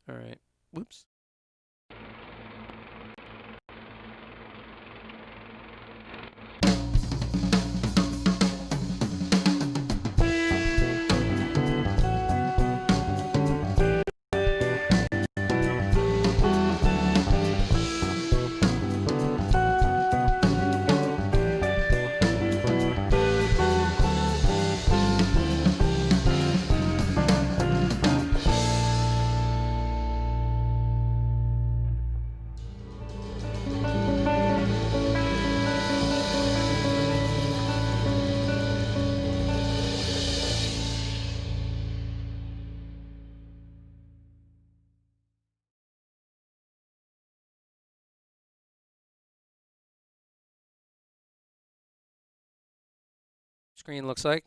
All right. Whoops. Screen looks like.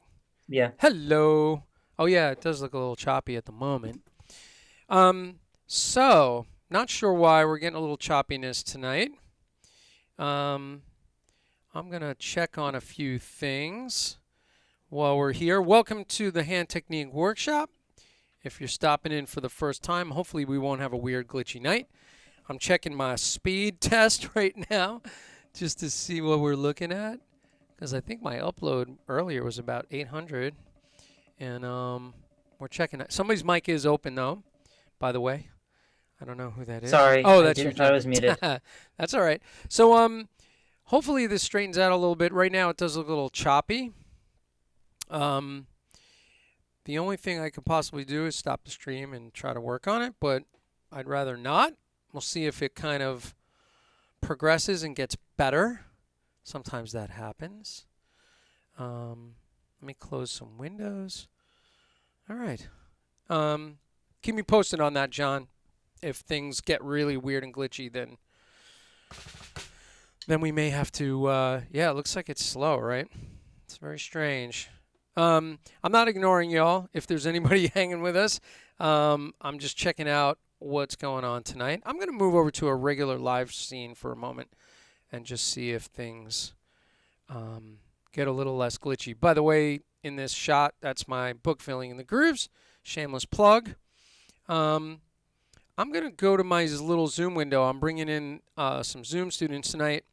Yeah. Hello. Oh yeah, it does look a little choppy at the moment. So not sure why we're getting a little choppiness tonight. I'm gonna check on a few things while we're here. Welcome to the Hand Technique Workshop. If you're stopping in for the first time, hopefully we won't have a weird glitchy night. I'm checking my speed test right now just to see what we're looking at, because I think my upload earlier was about 800, and we're checking it. Somebody's mic is open though, by the way. I don't know who that is. Sorry. Oh, that's I your thought I was muted. That's all right. So hopefully this straightens out a little bit. Right now it does look a little choppy. The only thing I could possibly do is stop the stream and try to work on it, but I'd rather not. We'll see if it kind of progresses and gets better. Sometimes that happens. Let me close some windows. All right. Keep me posted on that, John. If things get really weird and glitchy, then we may have to, yeah, it looks like it's slow, right? It's very strange. I'm not ignoring y'all. If there's anybody hanging with us, I'm just checking out what's going on tonight. I'm going to move over to a regular live scene for a moment and just see if things get a little less glitchy. By the way, in this shot, that's my book Filling in the Grooves. Shameless plug. I'm going to go to my little Zoom window. I'm bringing in some Zoom students tonight,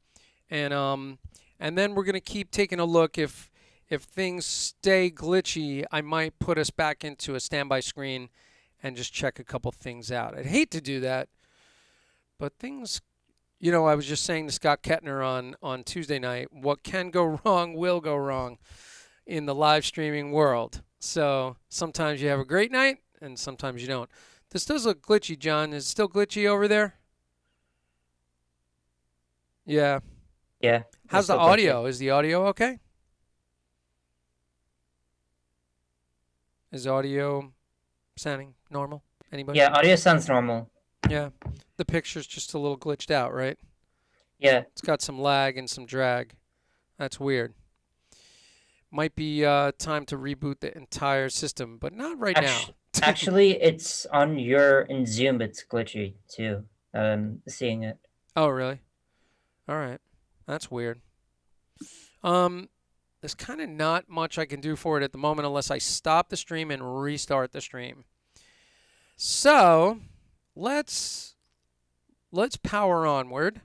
and then we're going to keep taking a look. If things stay glitchy, I might put us back into a standby screen and just check a couple things out. I'd hate to do that, but things, I was just saying to Scott Kettner on Tuesday night, what can go wrong will go wrong in the live streaming world. So sometimes you have a great night and sometimes you don't. This does look glitchy, John. Is it still glitchy over there? Yeah. Yeah, it's How's the still glitchy. audio? Is the audio okay? Is audio sounding normal? Anybody? Yeah, audio sounds normal. Yeah. The picture's just a little glitched out, right? Yeah, It's got some lag and some drag. That's weird. Might be time to reboot the entire system, but not right now. actually, it's on your in Zoom. It's glitchy too. Seeing it. Oh, really? All right. That's weird. Um, there's kind of not much I can do for it at the moment unless I stop the stream and restart the stream. So, let's power onward.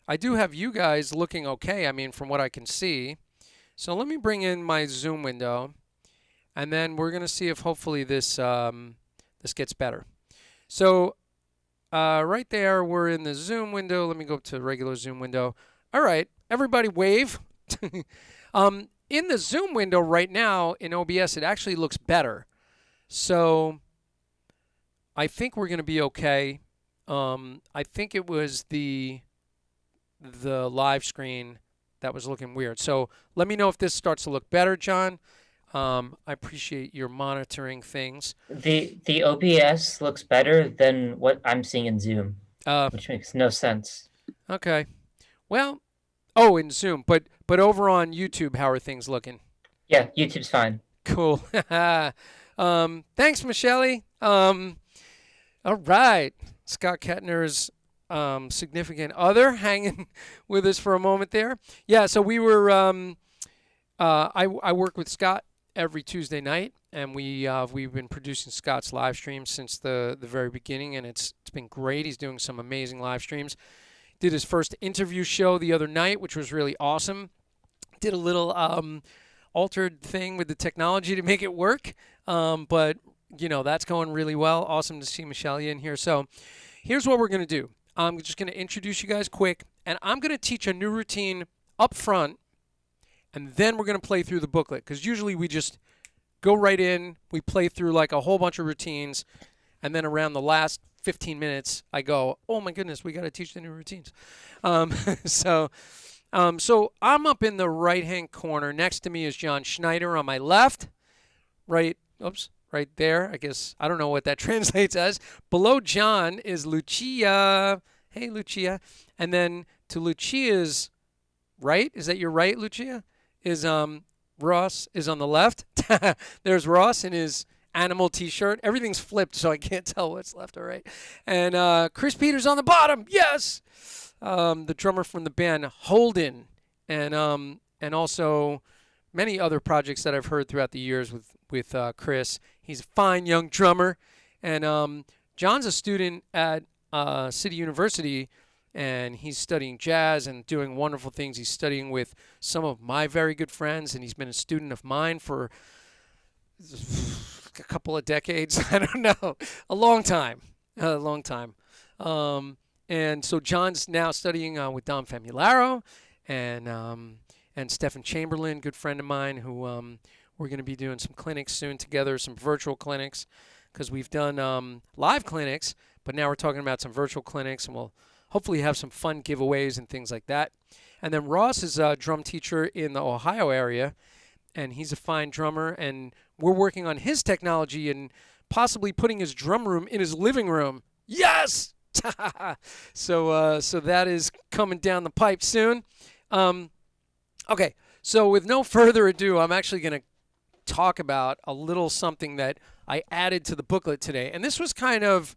I do have you guys looking okay, I mean, from what I can see. So let me bring in my Zoom window, and then we're going to see if hopefully this gets better. So right there, we're in the Zoom window. Let me go to regular Zoom window. All right, everybody wave. In the Zoom window right now in OBS, it actually looks better. So I think we're going to be okay. I think it was the live screen that was looking weird. So let me know if this starts to look better, John. I appreciate your monitoring things. The OBS looks better than what I'm seeing in Zoom, Uh, which makes no sense. okay. Well, oh, in Zoom, but over on YouTube, how are things looking? Yeah, YouTube's fine. Cool. Thanks, Michelle. All right. Scott Kettner's significant other hanging with us for a moment there. Yeah, so we were, I work with Scott every Tuesday night, and we've been producing Scott's live streams since the very beginning, and it's been great. He's doing some amazing live streams. Did his first interview show the other night, which was really awesome. Did a little altered thing with the technology to make it work, but that's going really well. Awesome to see Michelle in here. So here's what we're going to do. I'm just going to introduce you guys quick, and I'm going to teach a new routine up front, and then we're going to play through the booklet, because usually we just go right in, we play through like a whole bunch of routines, and then around the last 15 minutes, I go, oh my goodness, we got to teach the new routines. So I'm up in the right-hand corner. Next to me is John Schneider on my left. Right there. I guess, I don't know what that translates as. Below John is Lucia. Hey, Lucia. And then to Lucia's right, is that your right, Lucia? Is Ross is on the left. There's Ross in his animal t-shirt. Everything's flipped, so I can't tell what's left or right. And Chris Peters on the bottom. Yes. The drummer from the band Holden, and also many other projects that I've heard throughout the years with Chris. He's a fine young drummer, and John's a student at City University, and he's studying jazz and doing wonderful things. He's studying with some of my very good friends, and he's been a student of mine for a couple of decades. I don't know, a long time. And so John's now studying with Dom Famularo and Stephen Chamberlain, good friend of mine, who we're going to be doing some clinics soon together, some virtual clinics, because we've done live clinics, but now we're talking about some virtual clinics, and we'll hopefully have some fun giveaways and things like that. And then Ross is a drum teacher in the Ohio area, and he's a fine drummer, and we're working on his technology and possibly putting his drum room in his living room. Yes! So that is coming down the pipe soon. Okay, so with no further ado, I'm actually going to talk about a little something that I added to the booklet today. And this was kind of,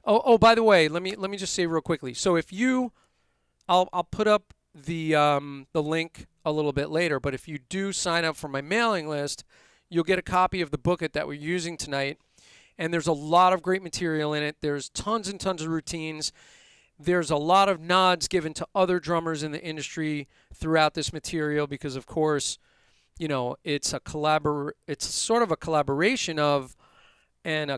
by the way, let me just say real quickly. So if you, I'll put up the link a little bit later, but if you do sign up for my mailing list, you'll get a copy of the booklet that we're using tonight. And there's a lot of great material in it. There's tons and tons of routines. There's a lot of nods given to other drummers in the industry throughout this material because, of course, it's sort of a collaboration of and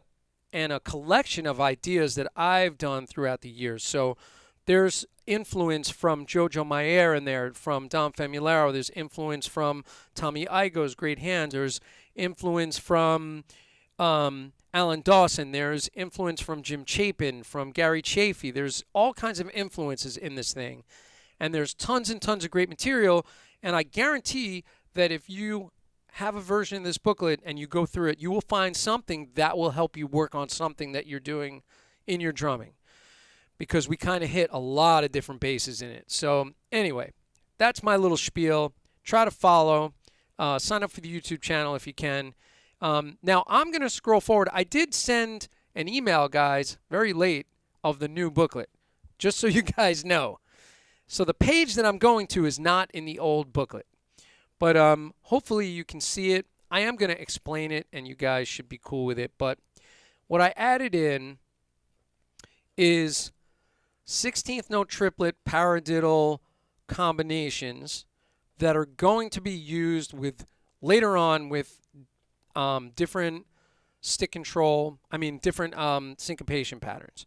a collection of ideas that I've done throughout the years. So There's influence from Jojo Mayer in there, from Dom Famularo. There's influence from Tommy Igoe's Great Hands. There's influence from Alan Dawson. There's influence from Jim Chapin, from Gary Chaffee. There's all kinds of influences in this thing. And there's tons and tons of great material. And I guarantee that if you have a version of this booklet and you go through it, you will find something that will help you work on something that you're doing in your drumming, because we kind of hit a lot of different bases in it. So anyway, that's my little spiel. Try to follow. Sign up for the YouTube channel if you can. Now I'm going to scroll forward. I did send an email, guys, very late, of the new booklet, just so you guys know. So the page that I'm going to is not in the old booklet. But hopefully you can see it. I am going to explain it, and you guys should be cool with it. But what I added in is 16th note triplet paradiddle combinations that are going to be used with later on with different stick control, different syncopation patterns.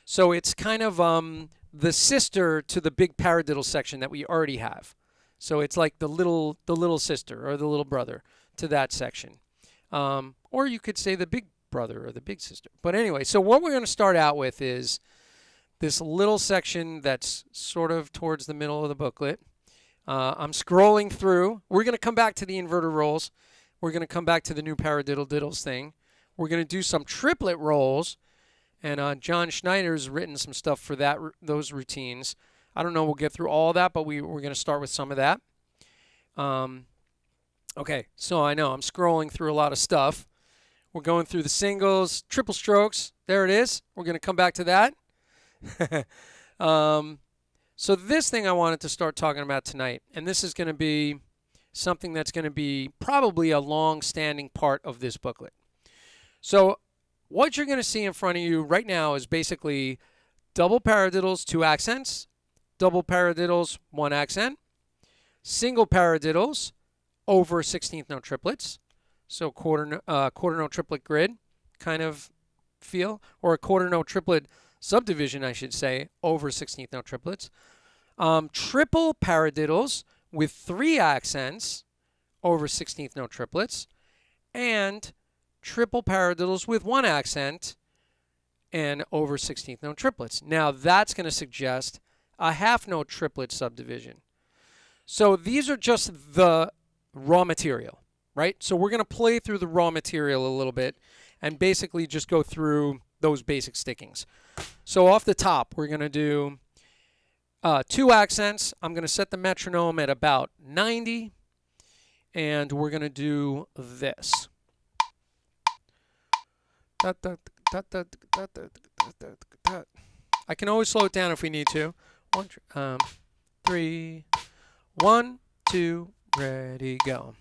So it's kind of the sister to the big paradiddle section that we already have. So it's like the little sister or the little brother to that section. Or you could say the big brother or the big sister. But anyway, so what we're going to start out with is this little section that's sort of towards the middle of the booklet. I'm scrolling through. We're going to come back to the inverter rolls. We're going to come back to the new paradiddle diddles thing. We're going to do some triplet rolls. And John Schneider's written some stuff for those routines. I don't know, we'll get through all that, but we're going to start with some of that. Okay, so I know I'm scrolling through a lot of stuff. We're going through the singles, triple strokes. There it is. We're going to come back to that. So this thing I wanted to start talking about tonight, and this is going to be something that's going to be probably a long-standing part of this booklet. So what you're going to see in front of you right now is basically double paradiddles, 2 accents, double paradiddles, 1 accent, single paradiddles over 16th note triplets, so quarter note triplet grid kind of feel, or a quarter note triplet subdivision, I should say, over 16th note triplets. Triple paradiddles with 3 accents over 16th note triplets, and triple paradiddles with 1 accent and over 16th note triplets. Now that's going to suggest a half note triplet subdivision. So these are just the raw material, right? So we're going to play through the raw material a little bit and basically just go through those basic stickings. So off the top, we're going to do 2 accents. I'm going to set the metronome at about 90, and we're going to do this. I can always slow it down if we need to. 3, 1, 2, ready, go.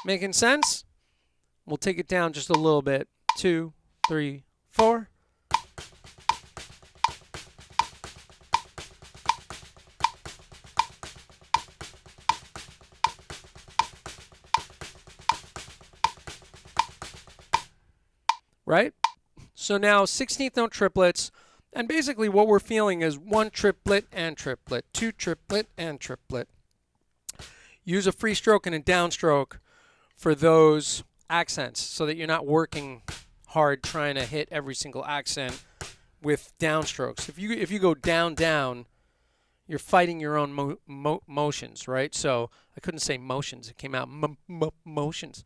Making sense? We'll take it down just a little bit. 2, 3, 4. Right? So now 16th note triplets, and basically what we're feeling is 1 triplet and triplet, 2 triplet and triplet. Use a free stroke and a downstroke for those accents so that you're not working hard trying to hit every single accent with downstrokes. If you go down, down, you're fighting your own motions, right? So I couldn't say motions. It came out motions.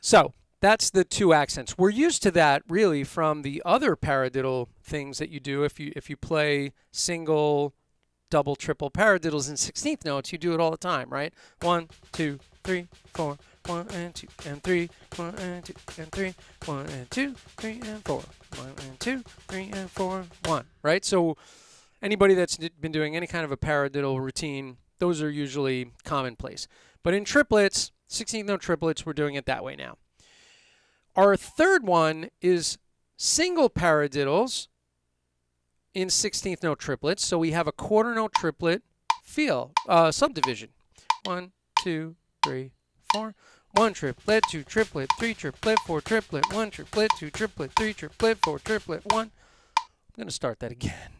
So that's the 2 accents. We're used to that really from the other paradiddle things that you do. If you play single, double, triple paradiddles in 16th notes, you do it all the time, right? 1, 2, 3, 4, 1 and 2 and 3, 1 and 2 and 3, 1 and 2, 3 and 4, 1 and 2, 3 and 4, 1. Right? So anybody that's been doing any kind of a paradiddle routine, those are usually commonplace. But in triplets, 16th note triplets, we're doing it that way now. Our third one is single paradiddles in 16th note triplets. So we have a quarter note triplet feel, subdivision. 1, 2, 3, 4. 1 triplet, 2 triplet, 3 triplet, 4 triplet, 1 triplet, 2 triplet, 3 triplet, 4 triplet, 1. I'm going to start that again.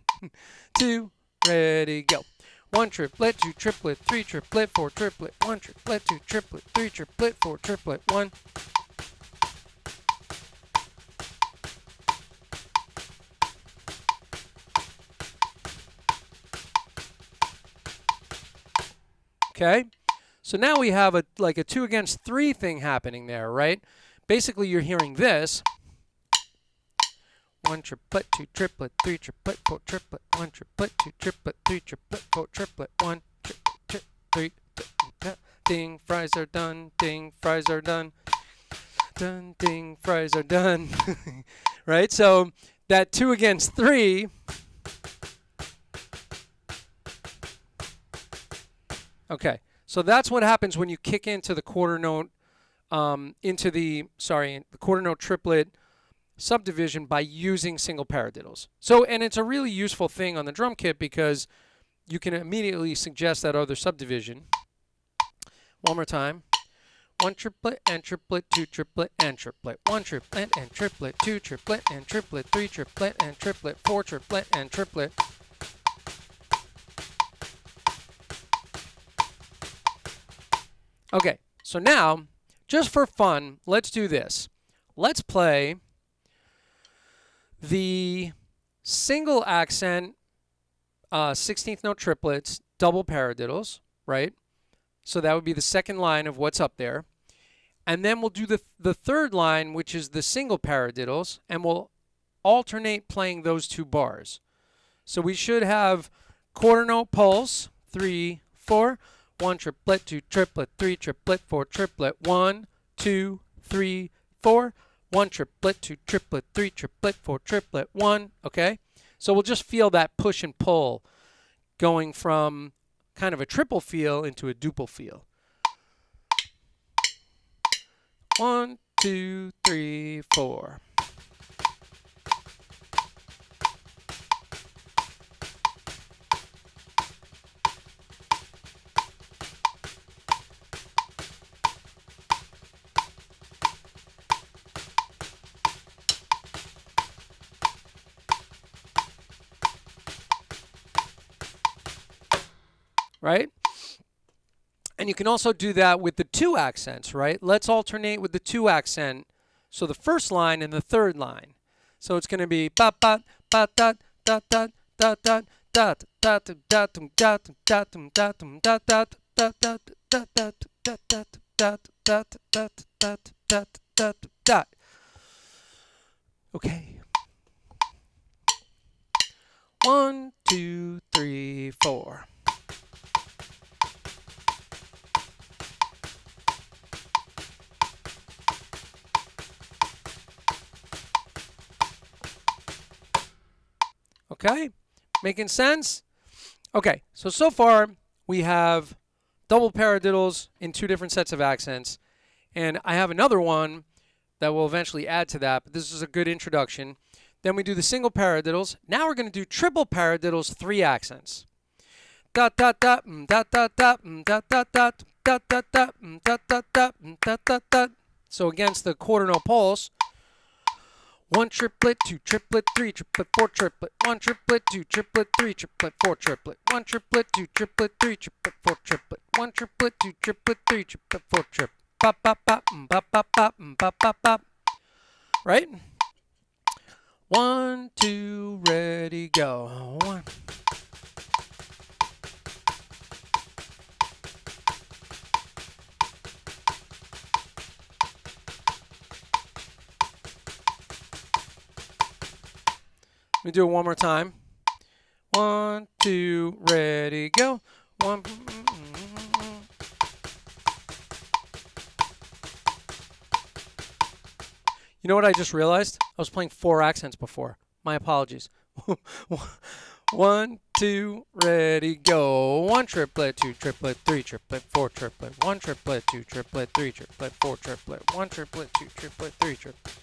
2, ready, go. 1 triplet, 2 triplet, 3 triplet, 4 triplet, 1 triplet, 2 triplet, 3 triplet, 4 triplet, 1. Okay, so now we have like a 2 against 3 thing happening there, right? Basically, you're hearing this. 1 triplet, 2 triplet, 3 triplet, 4 triplet, 1 triplet, 2 triplet, 3 triplet, 4 triplet, 1 triplet, 3. Ding, fries are done. Ding, fries are done. Done, ding, fries are done. Right? So that 2 against 3. Okay, so that's what happens when you kick into the quarter note, the quarter note triplet subdivision by using single paradiddles. So, and it's a really useful thing on the drum kit because you can immediately suggest that other subdivision. One more time. 1 triplet and triplet, 2 triplet and triplet, 1 triplet and triplet, 2 triplet and triplet, 3 triplet and triplet, 4 triplet and triplet. Okay, so now, just for fun, let's do this. Let's play the single accent 16th note triplets, double paradiddles, right? So that would be the second line of what's up there. And then we'll do the third line, which is the single paradiddles, and we'll alternate playing those 2 bars. So we should have quarter note pulse, 3, 4, 1 triplet, 2 triplet, 3 triplet, 4 triplet, 1, 2, 3, 4, 1 triplet, 2 triplet, 3 triplet, 4 triplet, 1. Okay? So we'll just feel that push and pull going from kind of a triple feel into a duple feel. 1, 2, 3, 4. Right? And you can also do that with the 2 accents, right? Let's alternate with the 2 accent. So the first line and the third line. So it's going to be ba ba ba da da da da da da da da da da da da da da da. Okay. 1, 2, 3, 4. Okay, making sense? Okay, so far we have double paradiddles in 2 different sets of accents, and I have another one that will eventually add to that, but this is a good introduction. Then we do the single paradiddles. Now we're going to do triple paradiddles, 3 accents. Da da da da da da da da da da da da da da da da da. So against the quarter note pulse. 1 triplet, 2 triplet, 3 triplet, 4 triplet, 1 triplet, 2 triplet, 3 triplet, 4 triplet, 1 triplet, 2 triplet, 3 triplet, 4 triplet, 1 triplet, 2 triplet, 3 triplet, 4 triplet. Bop bop bop bop bop bop bop bop bop. Right? 1, 2, ready, go. 1. Let me do it one more time. 1, 2, ready, go. 1. You know what I just realized? I was playing 4 accents before. My apologies. 1, 2, ready, go. 1 triplet, 2 triplet, 3 triplet, 4 triplet, 1 triplet, 2 triplet, 3 triplet, 4 triplet, 1 triplet, 2 triplet, 3 triplet.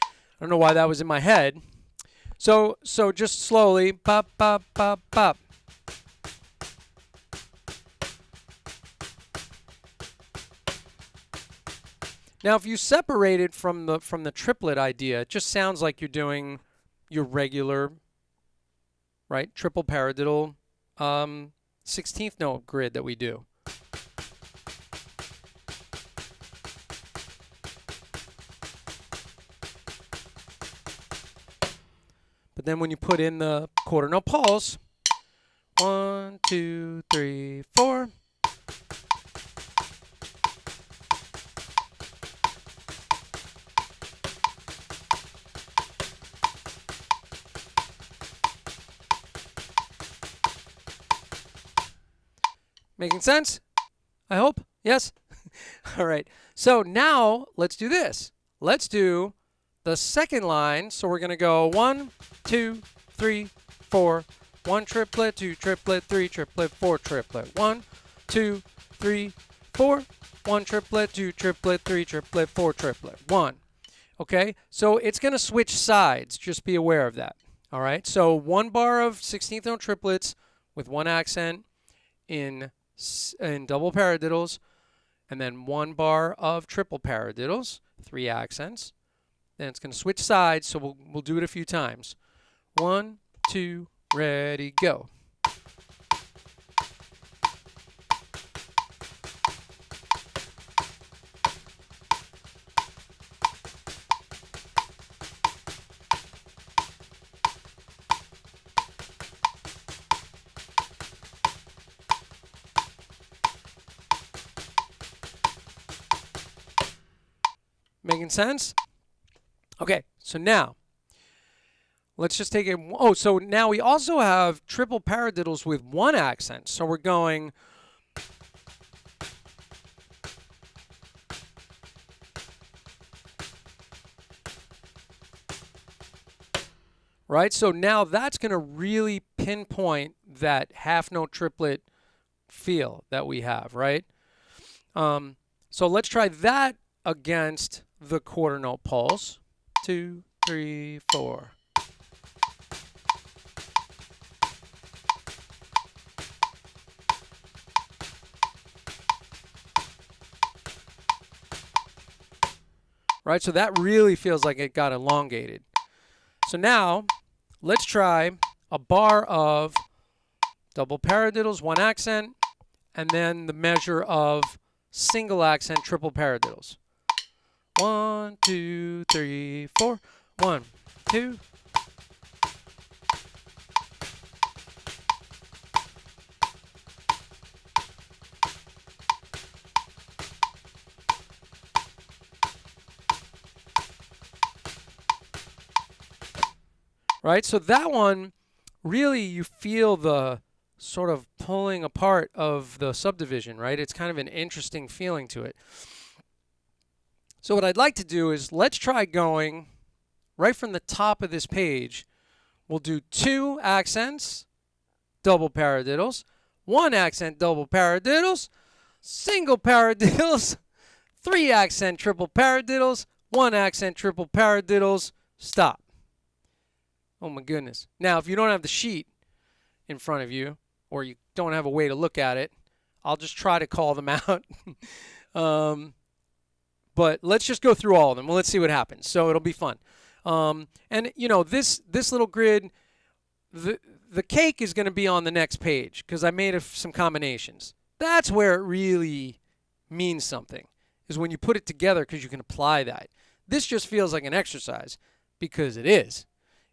I don't know why that was in my head. So just slowly, pop, pop, pop, pop. Now, if you separate it from the triplet idea, it just sounds like you're doing your regular, right, triple paradiddle 16th note grid that we do. But then when you put in the quarter note pulse, 1, 2, 3, 4. Making sense? I hope. Yes? All right. So now let's do this. Let's do the second line. So we're going to go 1, 2, 3, 4. 1 triplet, 2 triplet, 3 triplet, 4 triplet. 1, 2, 3, 4. 1 triplet, 2 triplet, 3 triplet, 4 triplet. 1. Okay? So it's going to switch sides. Just be aware of that. All right? So 1 bar of 16th note triplets with 1 accent in double paradiddles, and then 1 bar of triple paradiddles, 3 accents. Then it's going to switch sides, so we'll do it a few times. 1, 2, ready, go. Making sense? Okay, so now let's just take it. Oh, so now we also have triple paradiddles with 1 accent. So we're going right. So now that's going to really pinpoint that half note triplet feel that we have, right? So let's try that against the quarter note pulse. 2, 3, 4. Right, so that really feels like it got elongated. So now let's try a bar of double paradiddles, 1 accent, and then the measure of single accent triple paradiddles. 1, 2, 3, 4. 1, 2. Right, so that one really you feel the sort of pulling apart of the subdivision, right? It's kind of an interesting feeling to it. So what I'd like to do is let's try going right from the top of this page. We'll do 2 accents, double paradiddles, 1 accent, double paradiddles, single paradiddles, 3 accent, triple paradiddles, 1 accent, triple paradiddles, stop. Oh my goodness. Now, if you don't have the sheet in front of you, or you don't have a way to look at it, I'll just try to call them out. But let's just go through all of them. Well, let's see what happens. So it'll be fun. And you know, this little grid, the cake is going to be on the next page because I made some combinations. That's where it really means something, is when you put it together because you can apply that. This just feels like an exercise because it is.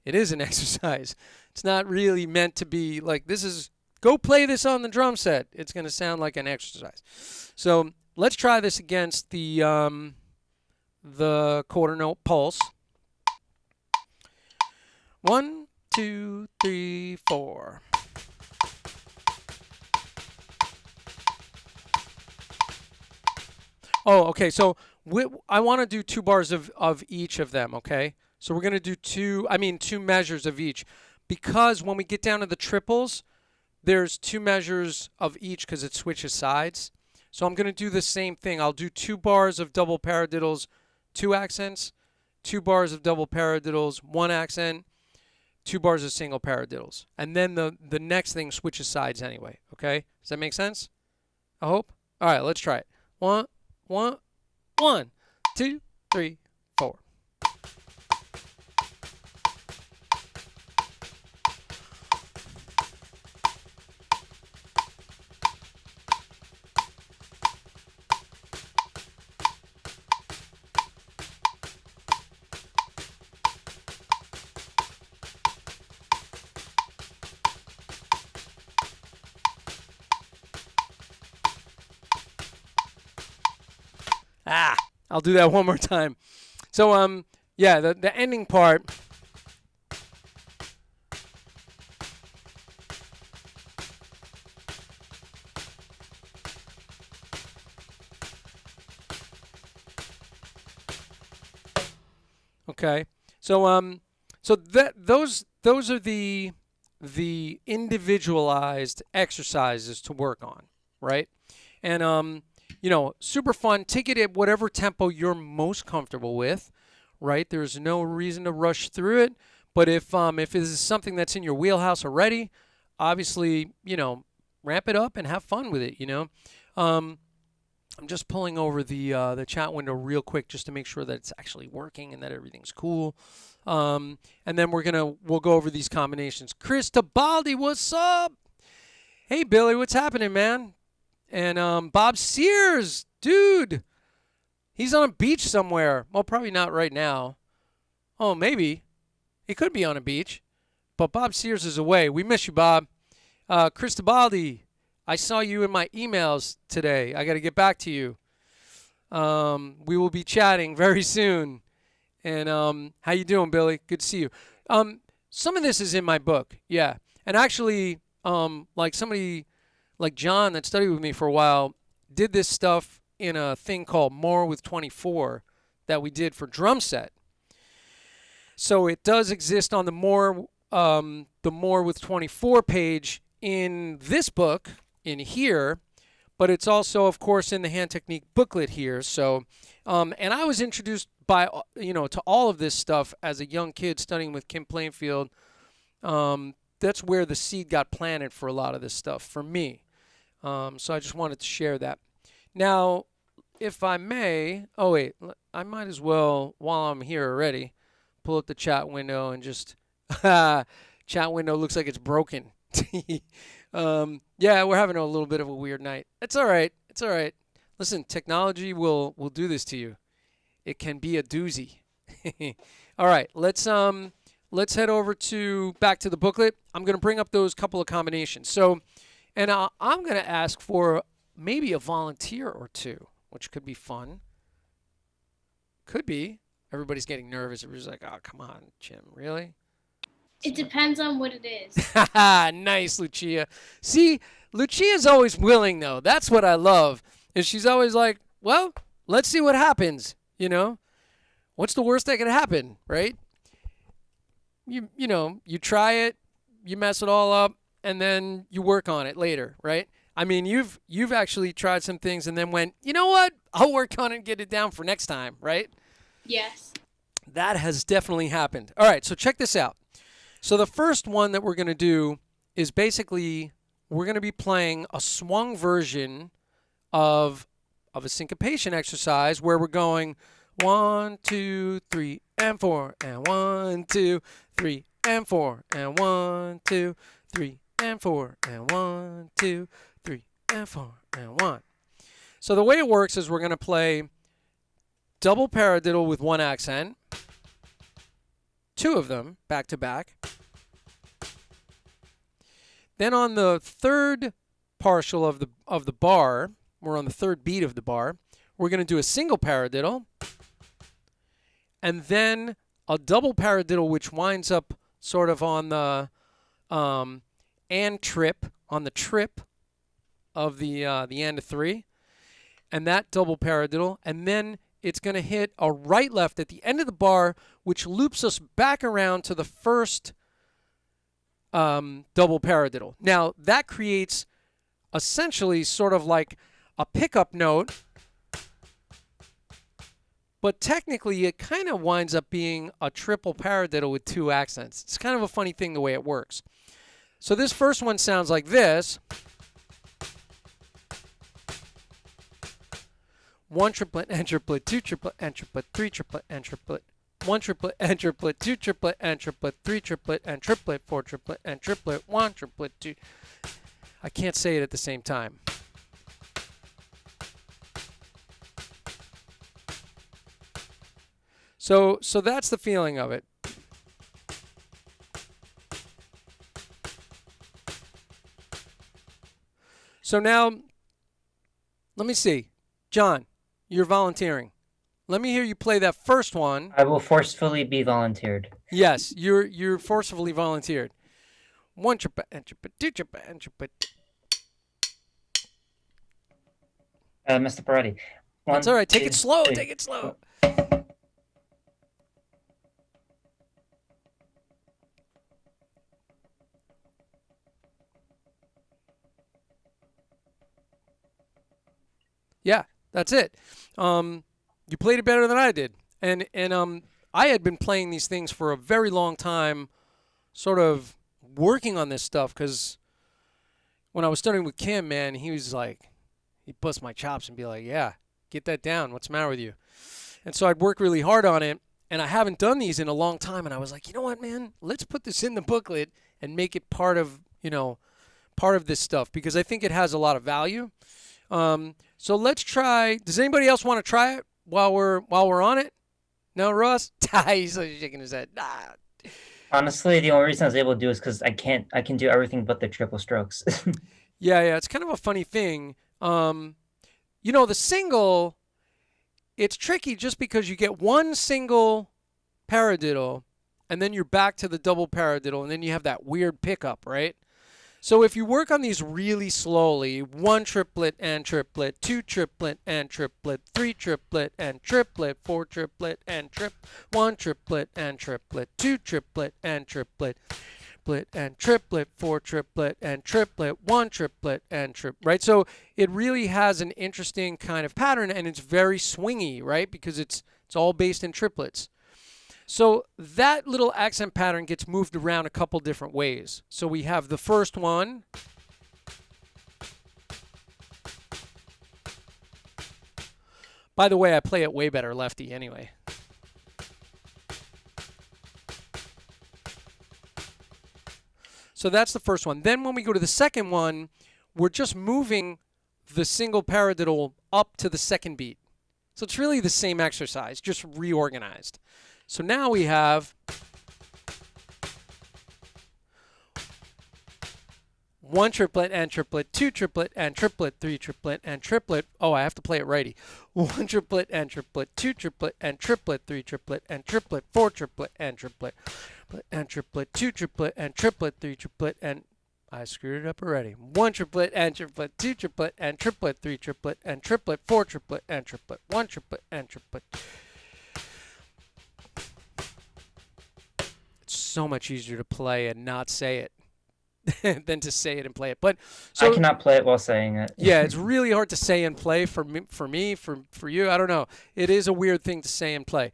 It is an exercise. It's not really meant to be like, this is, go play this on the drum set. It's going to sound like an exercise. So let's try this against the quarter note pulse. 1, 2, 3, 4. Oh, okay. So I want to do 2 bars of each of them, okay? So we're going to do two measures of each, because when we get down to the triples, there's 2 measures of each because it switches sides. So I'm going to do the same thing. I'll do 2 bars of double paradiddles, 2 accents, 2 bars of double paradiddles, 1 accent, 2 bars of single paradiddles. And then the next thing switches sides anyway. Okay? Does that make sense? I hope. All right, let's try it. 1, 1, 1, 2, 3, 4. I'll do that one more time. So yeah, the ending part. Okay. So those are the individualized exercises to work on, right? And super fun. Take it at whatever tempo you're most comfortable with, right? There's no reason to rush through it. But if this is something that's in your wheelhouse already, obviously, ramp it up and have fun with it, I'm just pulling over the chat window real quick just to make sure that it's actually working and that everything's cool. And then we'll go over these combinations. Chris Tabaldi, what's up? Hey Billy, what's happening, man? And Bob Sears, dude, he's on a beach somewhere. Well, probably not right now. Oh, maybe. He could be on a beach. But Bob Sears is away. We miss you, Bob. Chris Tabaldi, I saw you in my emails today. I got to get back to you. We will be chatting very soon. And how you doing, Billy? Good to see you. Some of this is in my book, yeah. And actually, like somebody like John that studied with me for a while did this stuff in a thing called More with 24 that we did for drum set. So it does exist on the More with 24 page in this book in here, but it's also, of course, in the hand technique booklet here. So, and I was introduced by to all of this stuff as a young kid studying with Kim Plainfield. That's where the seed got planted for a lot of this stuff for me. So I just wanted to share that. Now, if I may, oh wait, I might as well, while I'm here already, pull up the chat window and just, chat window looks like it's broken. Yeah, we're having a little bit of a weird night. It's all right. It's all right. Listen, technology will do this to you. It can be a doozy. All right, let's head over back to the booklet. I'm going to bring up those couple of combinations. So, and I'm going to ask for maybe a volunteer or two, which could be fun. Could be. Everybody's getting nervous. Everybody's like, oh, come on, Jim, really? It depends on what it is. Nice, Lucia. See, Lucia's always willing, though. That's what I love. And she's always like, well, let's see what happens, What's the worst that could happen, right? You try it, you mess it all up, and then you work on it later, right? I mean, you've actually tried some things and then went, you know what? I'll work on it and get it down for next time, right? Yes. That has definitely happened. All right, so check this out. So the first one that we're going to do is basically we're going to be playing a swung version of a syncopation exercise where we're going 1, 2, 3, and 4, and 1, 2, 3, and 4, and 1, 2, 3, and 4, and 1, 2, 3, and 4, and 1. So the way it works is we're going to play double paradiddle with 1 accent, 2 of them back to back. Then on the third partial of the bar, we're on the third beat of the bar, we're going to do a single paradiddle, and then a double paradiddle, which winds up sort of on the and trip, on the trip of the end of 3, and that double paradiddle, and then it's going to hit a right left at the end of the bar, which loops us back around to the first double paradiddle. Now that creates essentially sort of like a pickup note, but technically it kind of winds up being a triple paradiddle with 2 accents. It's kind of a funny thing the way it works. So this first one sounds like this. 1 triplet and triplet, 2 triplet and triplet, 3 triplet and triplet, 1 triplet and triplet, 2 triplet and triplet, 3 triplet and triplet, 4 triplet and triplet, 1 triplet, 2. I can't say it at the same time. So that's the feeling of it. So now, let me see. John, you're volunteering. Let me hear you play that first one. I will forcefully be volunteered. Yes, you're forcibly volunteered. 1 triplet and triplet, 2 triplet and triplet. Mr. Peretti. That's all right. Take 2, it slow. 3. Take it slow. Yeah, that's it. You played it better than I did, and I had been playing these things for a very long time, sort of working on this stuff, because when I was studying with Kim, man, he was like, he'd bust my chops and be like, yeah, get that down. What's the matter with you? And so I'd work really hard on it, and I haven't done these in a long time, and I was like, you know what, man? Let's put this in the booklet and make it part of, part of this stuff, because I think it has a lot of value. So let's try. Does anybody else want to try it while we're on it? No, Ross? He's shaking his head. Nah. Honestly, the only reason I was able to do is because I can do everything but the triple strokes. Yeah, it's kind of a funny thing. The single, it's tricky just because you get one single paradiddle, and then you're back to the double paradiddle, and then you have that weird pickup, right? So if you work on these really slowly, 1 triplet and triplet, 2 triplet and triplet, 3 triplet and triplet, 4 triplet and 1 triplet and triplet, 2 triplet and triplet, and triplet, 4 triplet and triplet, 1 triplet and triplet, right? So it really has an interesting kind of pattern, and it's very swingy, right? Because it's all based in triplets. So that little accent pattern gets moved around a couple different ways. So we have the first one. By the way, I play it way better lefty anyway. So that's the first one. Then when we go to the second one, we're just moving the single paradiddle up to the second beat. So it's really the same exercise, just reorganized. So now we have 1 triplet and triplet, 2 triplet and triplet, 3 triplet and triplet. Oh, I have to play it righty. 1 triplet and triplet, 2 triplet and triplet, 3 triplet and triplet, 4 triplet and triplet, and triplet, 2 triplet and triplet, 3 triplet, and I screwed it up already. 1 triplet and triplet, 2 triplet and triplet, 3 triplet and triplet, 4 triplet and triplet, 1 triplet and triplet. So much easier to play and not say it than to say it and play it. But so I cannot play it while saying it. Yeah, it's really hard to say and play for you. I don't know. It is a weird thing to say and play.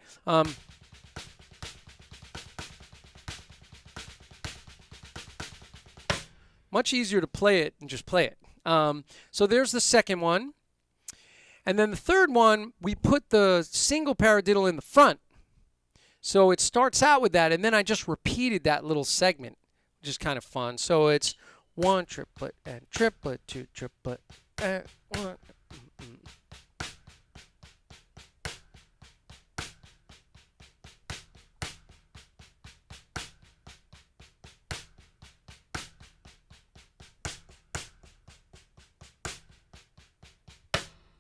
Much easier to play it than just play it. So there's the second one. And then the third one, we put the single paradiddle in the front. So it starts out with that, and then I just repeated that little segment, which is kind of fun. So it's 1 triplet and triplet, 2 triplet, and 1.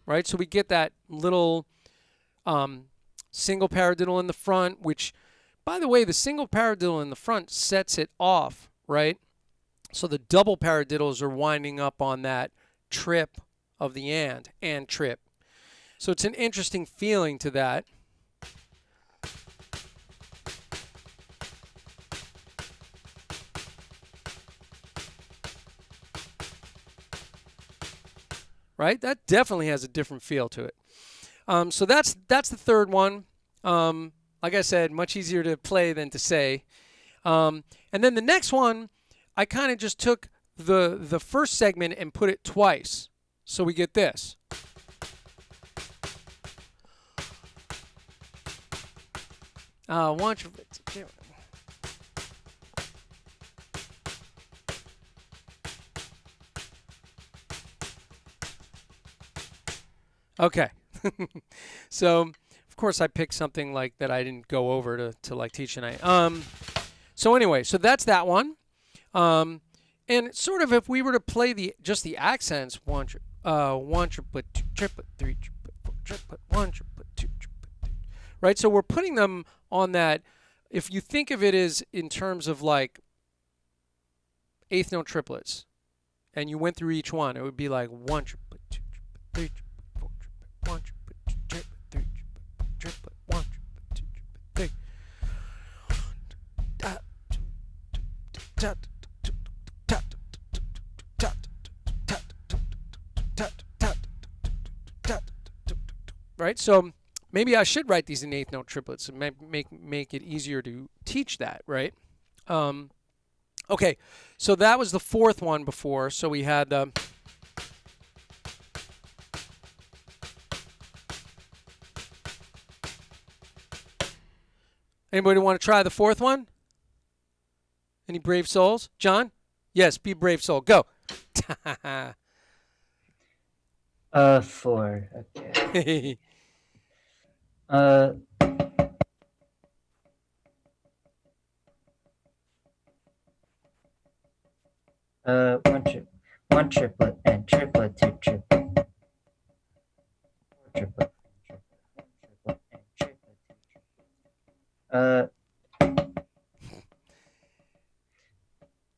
Right, so we get that little single paradiddle in the front, which, by the way, the single paradiddle in the front sets it off, right? So the double paradiddles are winding up on that trip of the and trip. So it's an interesting feeling to that. Right? That definitely has a different feel to it. So that's the third one. Like I said, much easier to play than to say. And then the next one, I kind of just took the first segment and put it twice. So we get this. Okay. So of course I picked something like that I didn't go over to like teach tonight. So anyway, so that's that one. And sort of if we were to play just the accents, one triplet, two triplet, three triplet, four triplet, one triplet, two triplet, three, right? So we're putting them on that. If you think of it as in terms of like eighth note triplets, and you went through each one, it would be like one triplet, two triplet, three triplet, four triplet, one triplet, two triplet, three triplet, four triplet, one triplet, two triplet, three. Right, so maybe I should write these in eighth note triplets and make it easier to teach that, right? Okay, so that was the fourth one before. So we had anybody want to try the fourth one? Any brave souls? John? Yes, be a brave soul. Go. 4. Okay. One triplet and triplet, two triplet, four triplet, one triplet, and triplet, two triplet.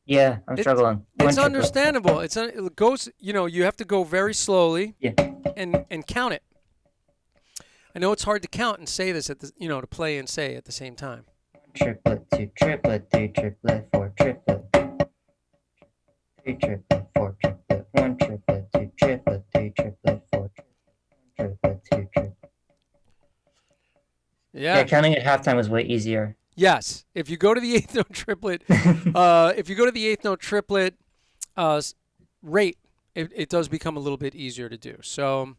Yeah, I'm struggling. It's understandable. It goes, you have to go very slowly. Yeah. And count it. I know it's hard to count and say this at the, to play and say at the same time. Triplet, two triplet, three triplet, four triplet, three triplet, four triplet, one triplet, two triplet, three triplet, four triplet, two triplet. Yeah, counting at halftime is way easier. Yes, if you go to the eighth note triplet, rate, it does become a little bit easier to do. So,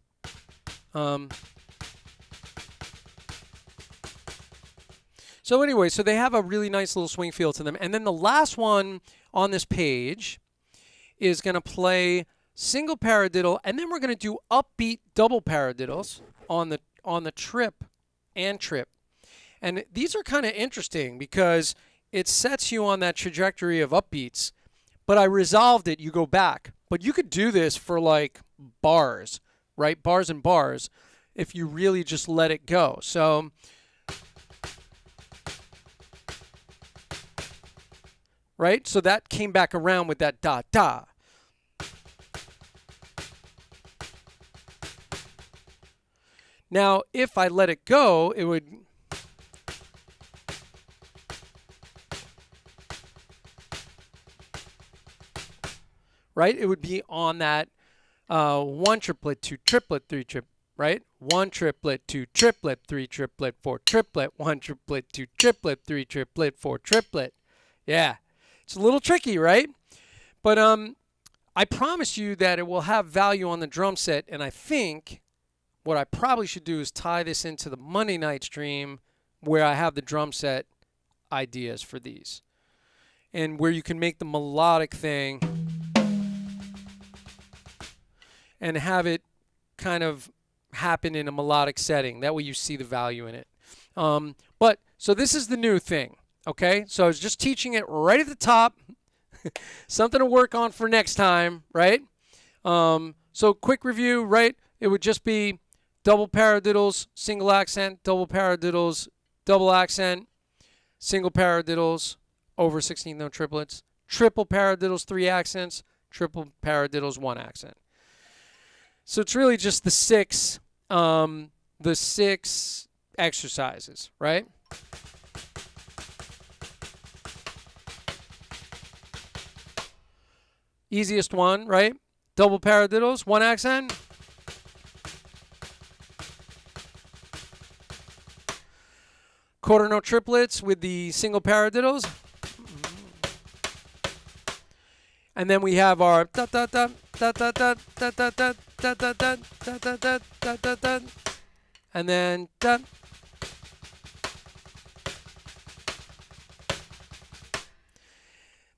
so anyway, so they have a really nice little swing feel to them. And then the last one on this page is going to play single paradiddle, and then we're going to do upbeat double paradiddles on the trip and trip. And these are kind of interesting because it sets you on that trajectory of upbeats. But I resolved it. You go back. But you could do this for like bars, right? Bars and bars if you really just let it go. So right? So that came back around with that da da. Now, if I let it go, it would right? It would be on that one triplet, two triplet, three triplet, right? One triplet, two triplet, three triplet, four triplet, one triplet, two triplet, three triplet, four triplet. Yeah, it's a little tricky, right? But I promise you that it will have value on the drum set, and I think what I probably should do is tie this into the Monday night stream where I have the drum set ideas for these, and where you can make the melodic thing and have it kind of happen in a melodic setting. That way you see the value in it. But so this is the new thing, okay? So I was just teaching it right at the top. Something to work on for next time, right? So quick review, right? It would just be double paradiddles, single accent, double paradiddles, double accent, single paradiddles over 16th note triplets, triple paradiddles, 3 accents, triple paradiddles, 1 accent. So it's really just the 6 the 6 exercises, right? Easiest one, right? Double paradiddles, 1 accent. Quarter note triplets with the single paradiddles. And then we have our da da da da da da da da da da da da da da da da da, and then da.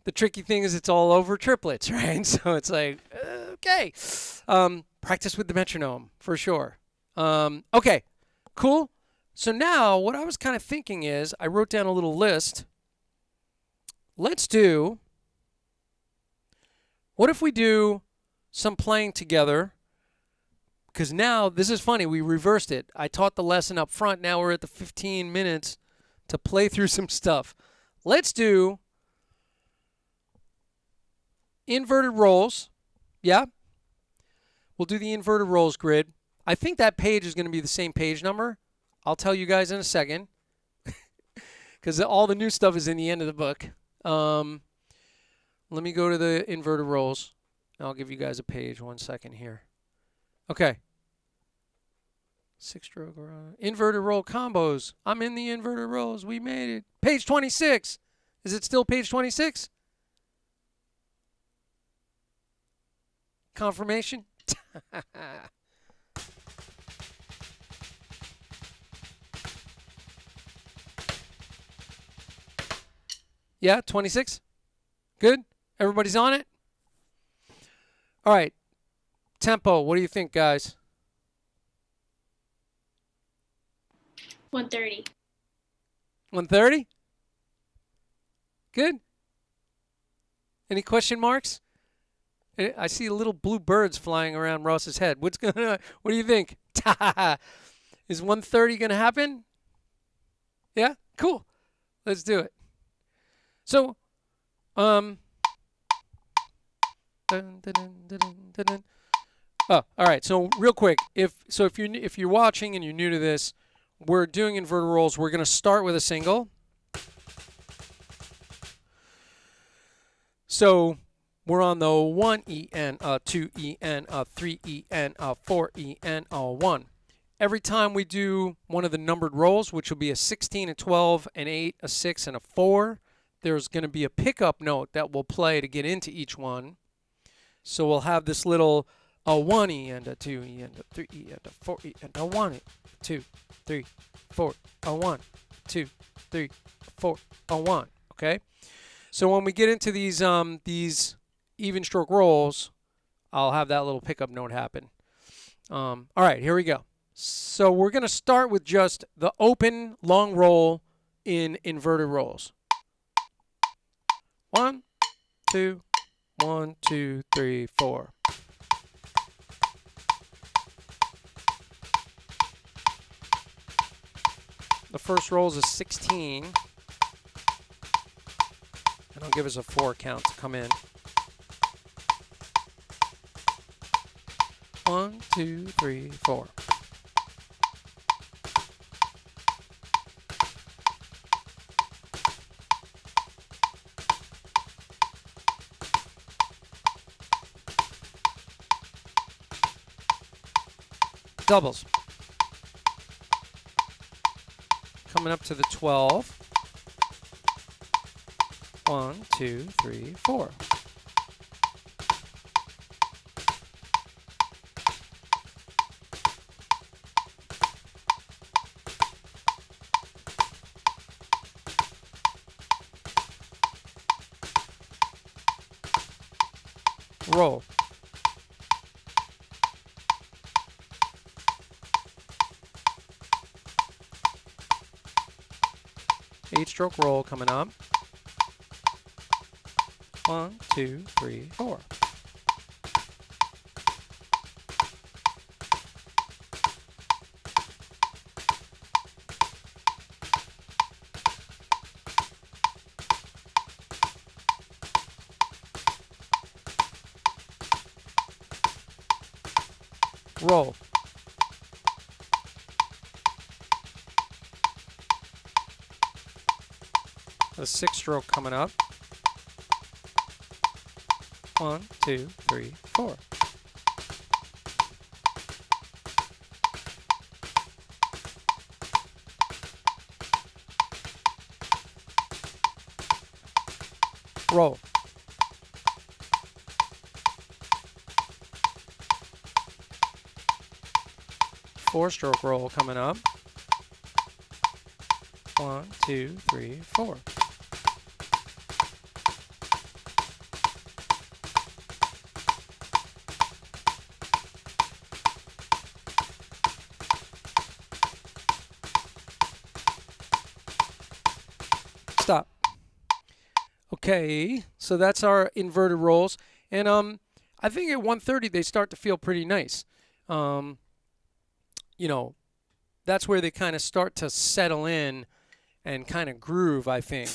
The tricky thing is it's all over triplets, right? So it's like, okay, practice with the metronome for sure. Okay, cool. So now what I was kind of thinking is I wrote down a little list. Let's do, what if we do some playing together? Because now, this is funny, we reversed it. I taught the lesson up front. Now we're at the 15 minutes to play through some stuff. Let's do inverted rolls. Yeah? We'll do the inverted rolls grid. I think that page is going to be the same page number. I'll tell you guys in a second. Because all the new stuff is in the end of the book. Let me go to the inverted rolls. I'll give you guys a page. 1 second here. Okay. 6-stroke inverted roll combos. I'm in the inverted rolls. We made it. Page 26. Is it still page 26? Confirmation? Yeah, 26? Good? Everybody's on it? All right. Tempo, what do you think, guys? 130. 130? Good? Any question marks? I see little blue birds flying around Ross's head. What's going on? What do you think? Is 130 going to happen? Yeah? Cool. Let's do it. So, oh, all right. So real quick, if you're watching and you're new to this, we're doing inverted rolls. We're going to start with a single. So we're on the 1 EN, 2 EN, 3 EN, 4 EN, 1. Every time we do one of the numbered rolls, which will be a 16, a 12, an 8, a 6, and a 4, there's going to be a pickup note that we'll play to get into each one. So we'll have this little a 1 E and a 2 E and a 3 E and a 4 E and a 1 E, 2, 3, 4, a 1, 2, 3, 4, a 1. Okay? So when we get into these even stroke rolls, I'll have that little pickup note happen. All right, here we go. So we're going to start with just the open long roll in inverted rolls. 1, 2, 1, 2, 3, 4. The first roll is a 16. And I'll give us a 4 count to come in. 1, 2, 3, 4. Doubles. Coming up to the 12. 1, 2, 3, 4. Roll. Eight-stroke roll coming up. 1, 2, 3, 4. Roll. The 6-stroke coming up. 1, 2, 3, 4. Roll. Four-stroke roll coming up. 1, 2, 3, 4. Stop. Okay, so that's our inverted rolls, and I think at 130 they start to feel pretty nice. You know, that's where they kind of start to settle in and kind of groove, I think.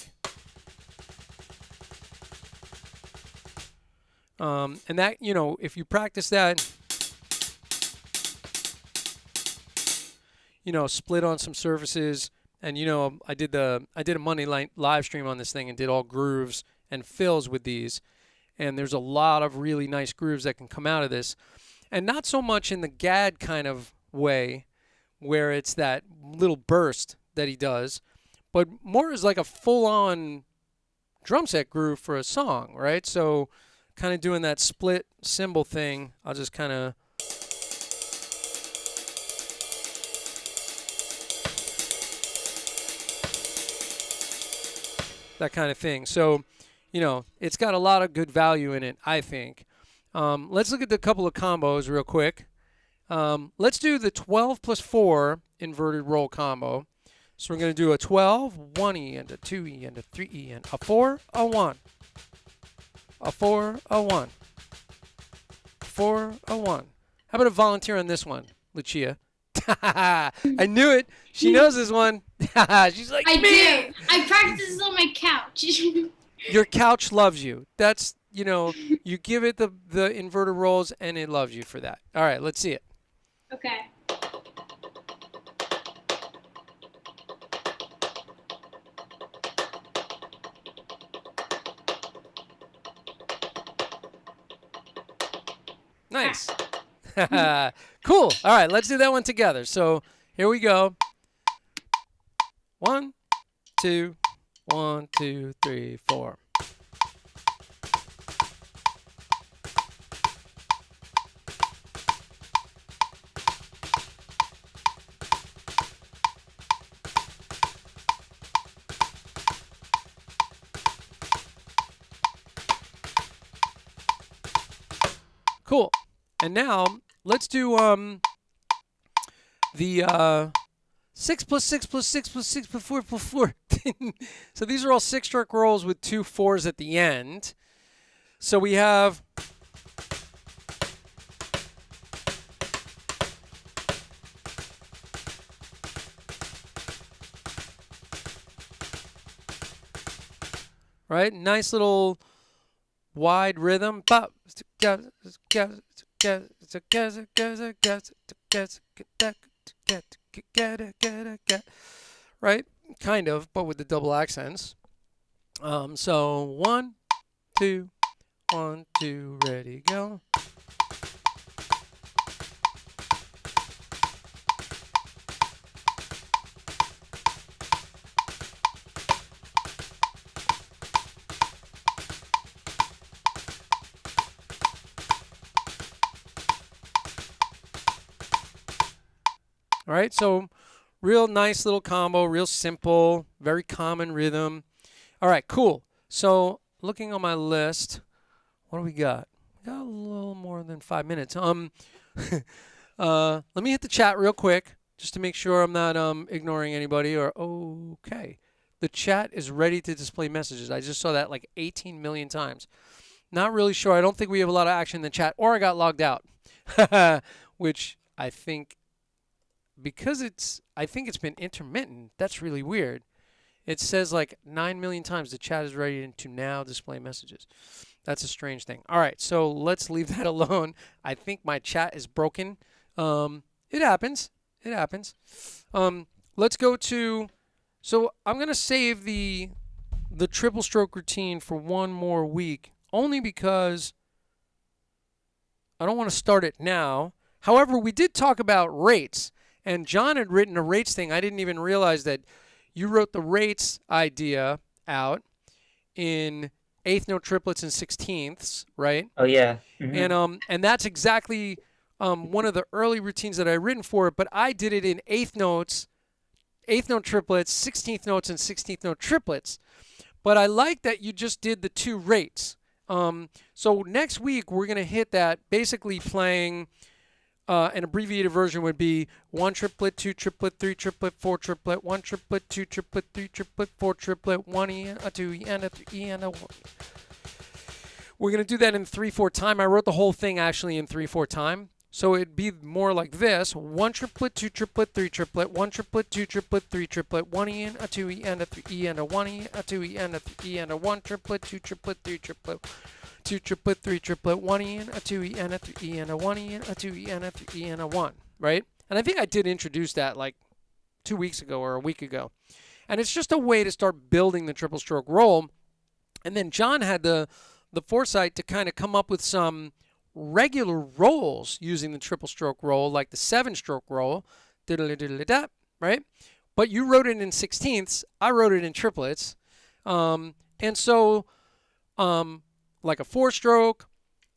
And that, you know, if you practice that, you know, split on some surfaces, and you know, I did a Monday night live stream on this thing and did all grooves and fills with these, and there's a lot of really nice grooves that can come out of this, and not so much in the GAD kind of way, where it's that little burst that he does, but more as like a full-on drum set groove for a song, right? So kind of doing that split cymbal thing, I'll just kind of that kind of thing. So, you know, it's got a lot of good value in it, I think. Let's look at the couple of combos real quick. Let's do the 12 plus 4 inverted roll combo. So we're going to do a 12, 1E, and a 2E, and a 3E, and a 4, a 1. A 4, a 1. 4, a 1. How about a volunteer on this one, Lucia? I knew it. She knows this one. She's like, I me. do. I practice this on my couch. Your couch loves you. That's, you know, you give it the inverted rolls and it loves you for that. All right, let's see it. Okay. Nice. Cool. All right, let's do that one together. So here we go. 1, 2, 1, 2, 3, 4. Cool. And now let's do the 6 plus 6 plus 6 plus 6 plus 4 plus 4. So these are all 6-stroke rolls with 2 4s at the end. So we have right, nice little wide rhythm. Right, kind of, but with the double accents. So 1, 2, 1, 2, ready, go. All right, so real nice little combo, real simple, very common rhythm. All right, cool. So looking on my list, what do we got? We got a little more than 5 minutes. Let me hit the chat real quick just to make sure I'm not ignoring anybody. Or okay, the chat is ready to display messages. I just saw that like 18 million times. Not really sure. I don't think we have a lot of action in the chat, or I got logged out, which I think. Because I think it's been intermittent. That's really weird. It says like 9 million times the chat is ready to now display messages. That's a strange thing. All right, so let's leave that alone. I think my chat is broken. It happens. It happens. Let's go to. So I'm gonna save the the triple stroke routine for one more week, only because I don't want to start it now. However, we did talk about rates, and John had written a rates thing. I didn't even realize that you wrote the rates idea out in eighth note triplets and sixteenths, right? Oh yeah. Mm-hmm. And that's exactly one of the early routines that I written for it. But I did it in eighth note triplets, 16th notes, and 16th note triplets. But I like that you just did the two rates. So next week we're going to hit that, basically playing an abbreviated version would be 1 triplet, 2 triplet, 3 triplet, 4 triplet, 1 triplet, 2 triplet, 3 triplet, 4 triplet, 1 E, a 2 E, and a 3 E, and a 1. We're going to do that in 3/4 time. I wrote the whole thing actually in 3/4 time. So it'd be more like this: 1 triplet, 2 triplet, 3 triplet, 1 triplet, 2 triplet, 3 triplet, 1 E, and a 2 E, and a 3 E, and a 1 E, a 2 E, and a 3 E, and a 1 triplet, 2 triplet, 3 triplet, 2 triplet, 3 triplet, 1 E, and a 2 E, and a 3 E, and a 1 E, and a 2 E, and a 3 E, and a 1, right? And I think I did introduce that like 2 weeks ago or a week ago. And it's just a way to start building the triple stroke roll. And then John had the foresight to kind of come up with some regular rolls using the triple stroke roll, like the 7-stroke roll, diddle-diddle-da, right? But you wrote it in sixteenths. I wrote it in triplets. And so like a 4-stroke,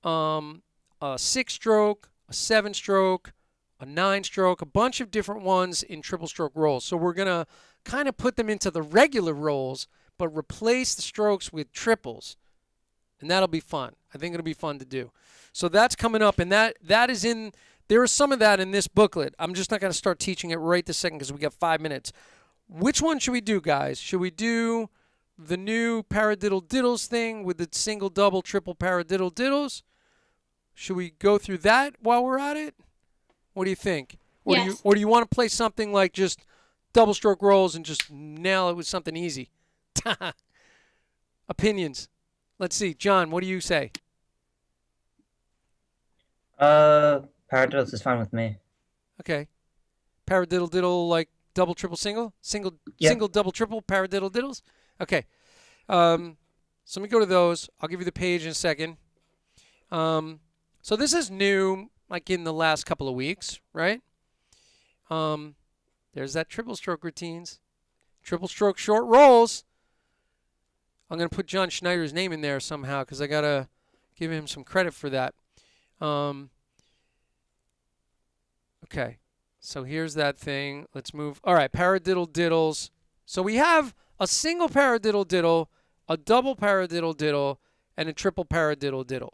a 6-stroke, a 7-stroke, a 9-stroke, a bunch of different ones in triple stroke rolls. So we're going to kind of put them into the regular rolls, but replace the strokes with triples. And that'll be fun. I think it'll be fun to do. So that's coming up, and that is in, there is some of that in this booklet. I'm just not going to start teaching it right this second because we got 5 minutes. Which one should we do, guys? Should we do the new paradiddle diddles thing with the single, double, triple paradiddle diddles? Should we go through that while we're at it? What do you think? Yes. Or do you want to play something like just double stroke rolls and just nail it with something easy? Opinions. Let's see. John, what do you say? Paradiddles is fine with me. Okay. Paradiddle diddle, like double, triple, single? Single, Yep. single, double, triple, paradiddle diddles? Okay. So let me go to those. I'll give you the page in a second. So this is new, like in the last couple of weeks, right? There's that triple stroke routines. Triple stroke short rolls. I'm going to put John Schneider's name in there somehow because I got to give him some credit for that. Okay, so here's that thing. Let's move. All right, paradiddle diddles. So we have a single paradiddle diddle, a double paradiddle diddle, and a triple paradiddle diddle.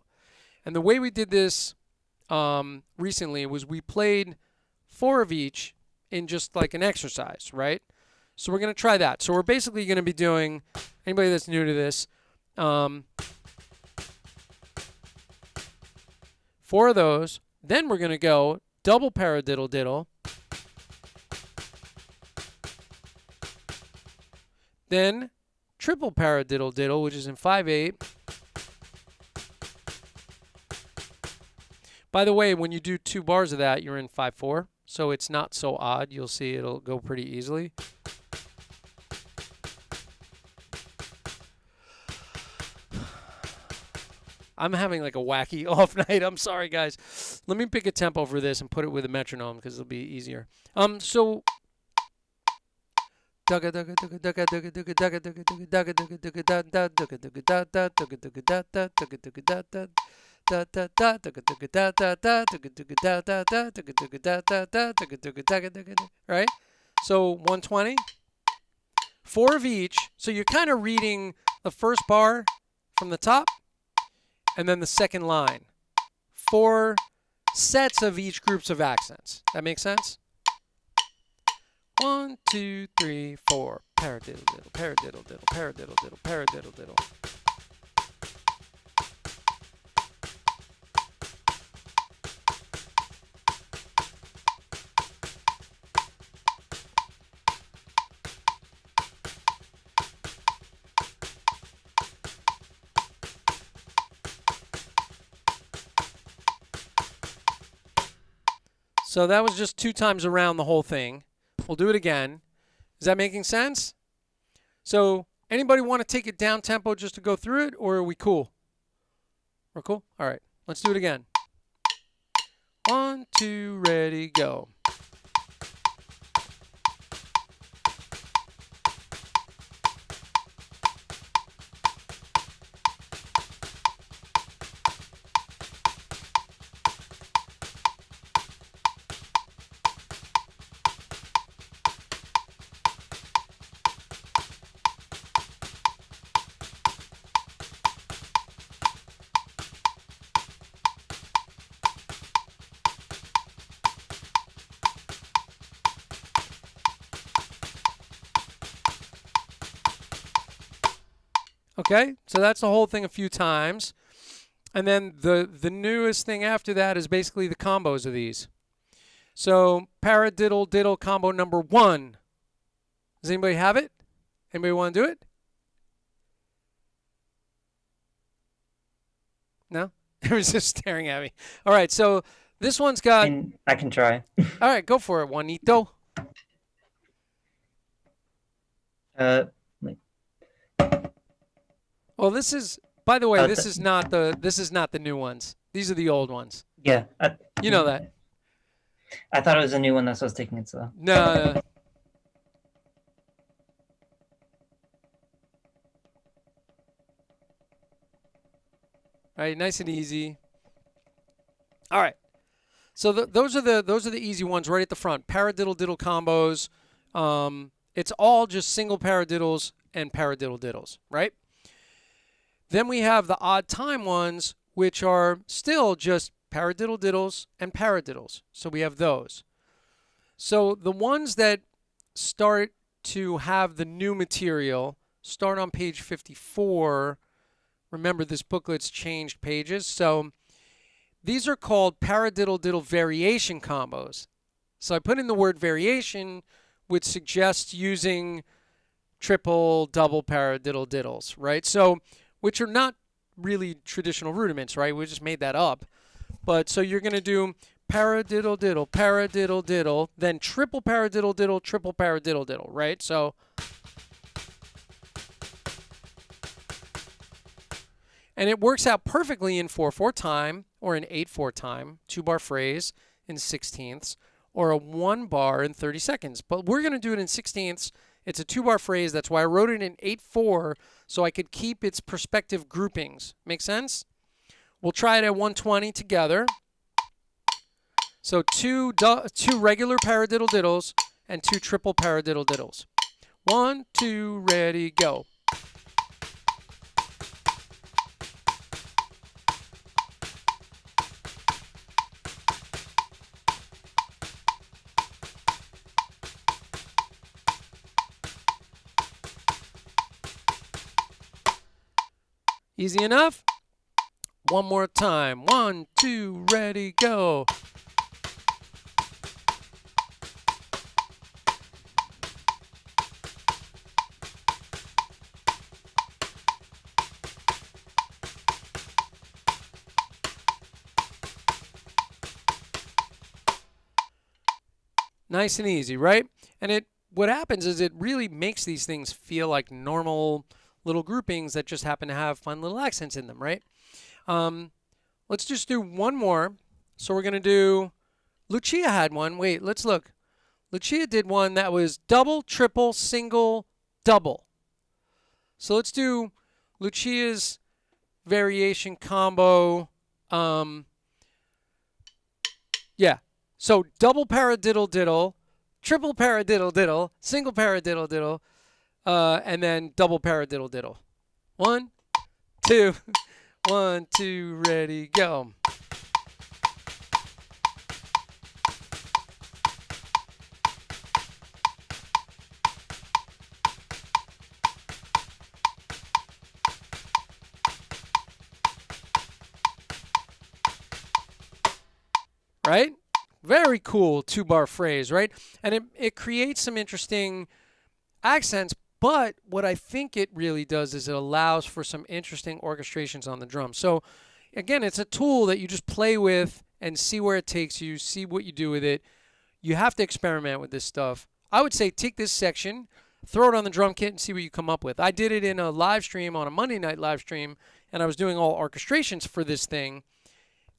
And the way we did this recently was we played 4 of each in just like an exercise, right? So we're going to try that. So we're basically going to be doing, anybody that's new to this, 4 of those. Then we're going to go double paradiddle diddle. Then triple paradiddle diddle, which is in 5/8. By the way, when you do 2 bars of that, you're in 5/4. So it's not so odd. You'll see it'll go pretty easily. I'm having like a wacky off night. I'm sorry, guys. Let me pick a tempo for this and put it with a metronome because it'll be easier. So right? So 120. 4 of each. So you're kind of reading the first bar from the top and then the second line. 4 sets of each groups of accents. That makes sense? 1, 2, 3, 4. Paradiddle diddle, paradiddle diddle, paradiddle diddle, paradiddle diddle. So that was just 2 times around the whole thing. We'll do it again. Is that making sense? So Anybody want to take it down tempo just to go through it, or are we cool? We're cool? All right, let's do it again. 1, 2, ready, go. Okay, so that's the whole thing a few times. And then the newest thing after that is basically the combos of these. So paradiddle diddle combo number 1. Does anybody have it? Anybody want to do it? No? Everyone's just staring at me. All right, so this one's got... I can try. All right, go for it, Juanito. Well, this is, by the way, this is not the new ones. These are the old ones. Yeah. You know that. I thought it was a new one. That's why I was taking it slow. No. All right, nice and easy. All right. So those are the easy ones right at the front. Paradiddle diddle combos. It's all just single paradiddles and paradiddle diddles, right? Then we have the odd time ones, which are still just paradiddle diddles and paradiddles. So we have those. So the ones that start to have the new material start on page 54. Remember, this booklet's changed pages. So these are called paradiddle diddle variation combos. So I put in the word variation, which suggests using triple, double paradiddle diddles, right? So which are not really traditional rudiments, right? We just made that up. But so you're going to do paradiddle diddle, then triple paradiddle diddle, triple paradiddle diddle, right? So and it works out perfectly in 4/4 time or in 8/4 time, 2-bar phrase in 16ths, or a 1-bar in 30 seconds. But we're going to do it in 16ths. It's a 2-bar phrase. That's why I wrote it in 8/4 so I could keep its perspective groupings. Make sense? We'll try it at 120 together. So two regular paradiddle diddles and 2 triple paradiddle diddles. 1, 2, ready, go. Easy enough? One more time. 1, 2, ready, go. Nice and easy, right? And what happens is it really makes these things feel like normal little groupings that just happen to have fun little accents in them, right? Let's just do one more. So we're going to do, Lucia had one. Wait, let's look. Lucia did one that was double, triple, single, double. So let's do Lucia's variation combo. Yeah. So double paradiddle diddle, triple paradiddle diddle, single paradiddle diddle, and then double paradiddle diddle. 1, 2, 1, 2, ready, go. Right? Very cool 2-bar phrase, right? And it creates some interesting accents, but what I think it really does is it allows for some interesting orchestrations on the drum. So again, it's a tool that you just play with and see where it takes you, see what you do with it. You have to experiment with this stuff. I would say take this section, throw it on the drum kit and see what you come up with. I did it in a live stream on a Monday night live stream, and I was doing all orchestrations for this thing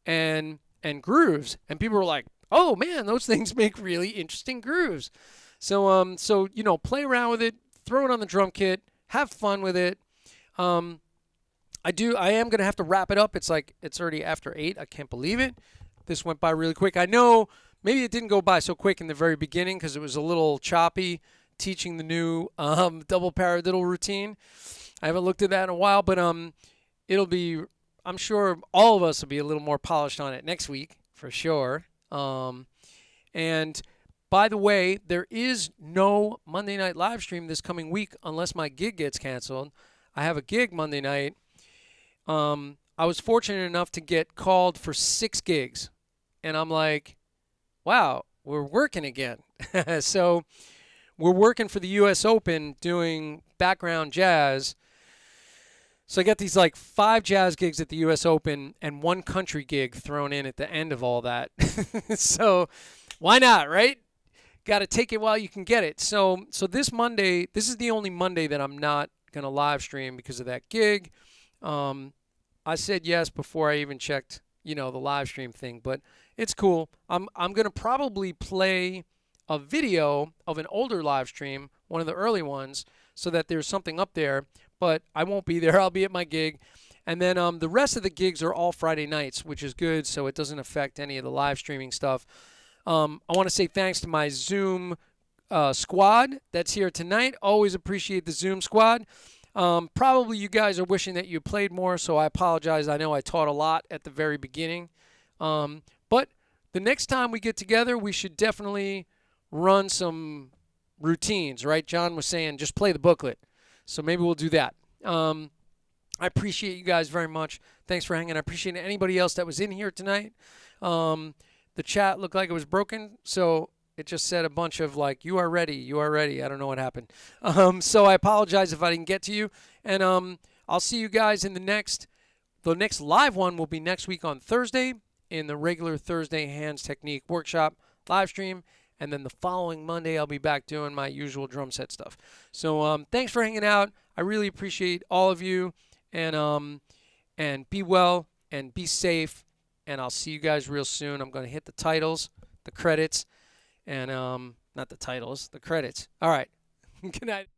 and grooves, and people were like, "Oh man, those things make really interesting grooves." So you know, play around with it, throw it on the drum kit, have fun with it. I am gonna have to wrap it up. It's already after 8. I can't believe it. This went by really quick. I know maybe it didn't go by so quick in the very beginning because it was a little choppy teaching the new double paradiddle routine. I haven't looked at that in a while, but it'll be. I'm sure all of us will be a little more polished on it next week for sure. And by the way, there is no Monday night live stream this coming week unless my gig gets canceled. I have a gig Monday night. I was fortunate enough to get called for 6 gigs. And I'm like, wow, we're working again. So we're working for the US Open doing background jazz. So I got these like 5 jazz gigs at the US Open and 1 country gig thrown in at the end of all that. So why not, right? Got to take it while you can get it. So this Monday, this is the only Monday that I'm not going to live stream because of that gig. I said yes before I even checked, you know, the live stream thing, but it's cool. I'm going to probably play a video of an older live stream, one of the early ones, so that there's something up there, but I won't be there. I'll be at my gig. And then the rest of the gigs are all Friday nights, which is good, so it doesn't affect any of the live streaming stuff. I want to say thanks to my Zoom squad that's here tonight. Always appreciate the Zoom squad. Probably you guys are wishing that you played more, so I apologize. I know I taught a lot at the very beginning. But the next time we get together, we should definitely run some routines, right? John was saying just play the booklet. So maybe we'll do that. I appreciate you guys very much. Thanks for hanging. I appreciate anybody else that was in here tonight. The chat looked like it was broken, so it just said a bunch of like, you are ready, you are ready. I don't know what happened. So I apologize if I didn't get to you. And I'll see you guys in the next live one will be next week on Thursday in the regular Thursday Hands Technique Workshop live stream. And then the following Monday, I'll be back doing my usual drum set stuff. So thanks for hanging out. I really appreciate all of you. And be well and be safe. And I'll see you guys real soon. I'm going to hit the titles, the credits, and not the titles, the credits. All right. Good night.